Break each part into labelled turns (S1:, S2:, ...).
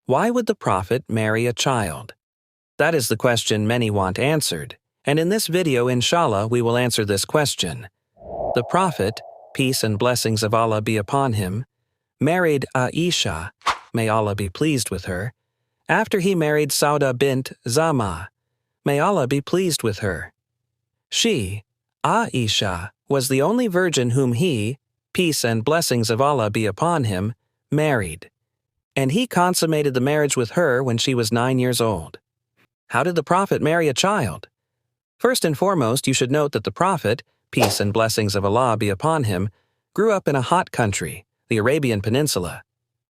S1: Why would the Prophet marry a child? That is the question many want answered, and in this video, inshallah, we will answer this question. The Prophet, peace and blessings of Allah be upon him, married Aisha, may Allah be pleased with her, after he married Sauda bint Zama, may Allah be pleased with her. She, Aisha, was the only virgin whom he, peace and blessings of Allah be upon him, married. And he consummated the marriage with her when she was 9 years old. How did the Prophet marry a child? First and foremost, you should note that the Prophet, peace and blessings of Allah be upon him, grew up in a hot country, the Arabian Peninsula.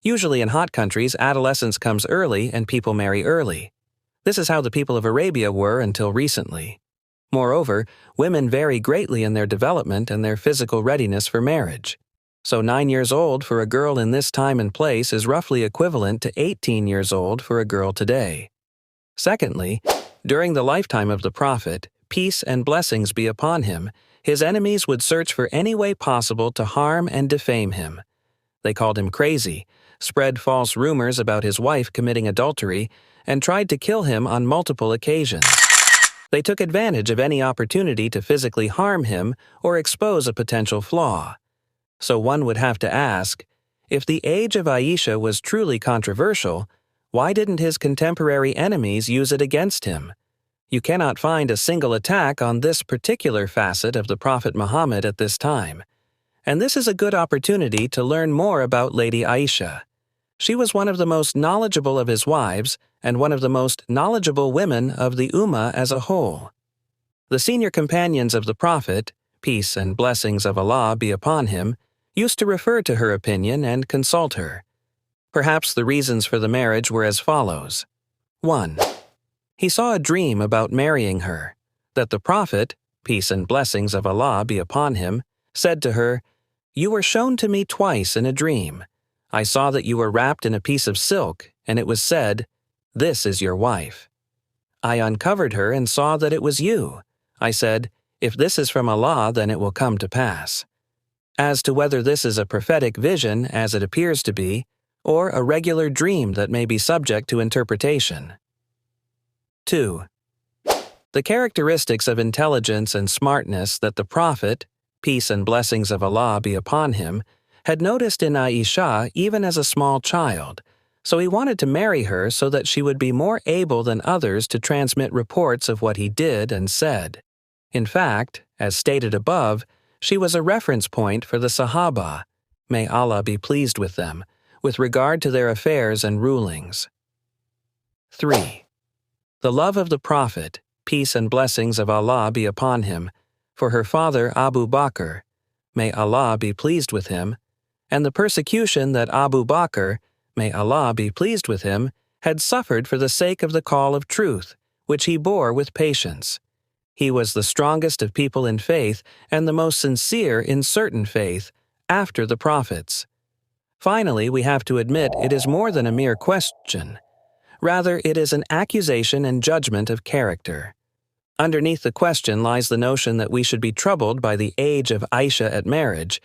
S1: Usually in hot countries, adolescence comes early and people marry early. This is how the people of Arabia were until recently. Moreover, women vary greatly in their development and their physical readiness for marriage. So 9 years old for a girl in this time and place is roughly equivalent to 18 years old for a girl today. Secondly, during the lifetime of the Prophet, peace and blessings be upon him, his enemies would search for any way possible to harm and defame him. They called him crazy, spread false rumors about his wife committing adultery, and tried to kill him on multiple occasions. They took advantage of any opportunity to physically harm him or expose a potential flaw. So one would have to ask, if the age of Aisha was truly controversial, why didn't his contemporary enemies use it against him? You cannot find a single attack on this particular facet of the Prophet Muhammad at this time. And this is a good opportunity to learn more about Lady Aisha. She was one of the most knowledgeable of his wives and one of the most knowledgeable women of the Ummah as a whole. The senior companions of the Prophet, peace and blessings of Allah be upon him, used to refer to her opinion and consult her. Perhaps the reasons for the marriage were as follows. 1. He saw a dream about marrying her, that the Prophet, peace and blessings of Allah be upon him, said to her, "You were shown to me twice in a dream. I saw that you were wrapped in a piece of silk, and it was said, 'This is your wife.' I uncovered her and saw that it was you. I said, 'If this is from Allah, then it will come to pass.' As to whether this is a prophetic vision, as it appears to be, or a regular dream that may be subject to interpretation. 2. The characteristics of intelligence and smartness that the Prophet, peace and blessings of Allah be upon him, had noticed in Aisha even as a small child, so he wanted to marry her so that she would be more able than others to transmit reports of what he did and said. In fact, as stated above, she was a reference point for the Sahaba, may Allah be pleased with them, with regard to their affairs and rulings. 3. The love of the Prophet, peace and blessings of Allah be upon him, for her father Abu Bakr, may Allah be pleased with him, and the persecution that Abu Bakr, may Allah be pleased with him, had suffered for the sake of the call of truth, which he bore with patience. He was the strongest of people in faith and the most sincere in certain faith, after the prophets. Finally, we have to admit it is more than a mere question. Rather, it is an accusation and judgment of character. Underneath the question lies the notion that we should be troubled by the age of Aisha at marriage,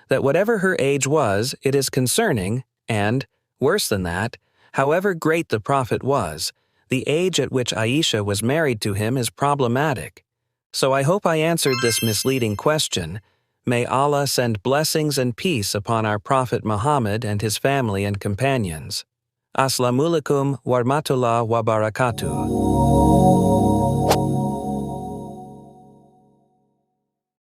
S1: that whatever her age was, it is concerning, and, worse than that, however great the Prophet was, the age at which Aisha was married to him is problematic. So I hope I answered this misleading question. May Allah send blessings and peace upon our Prophet Muhammad and his family and companions. Assalamu alaikum wa rahmatullah wa barakatuh.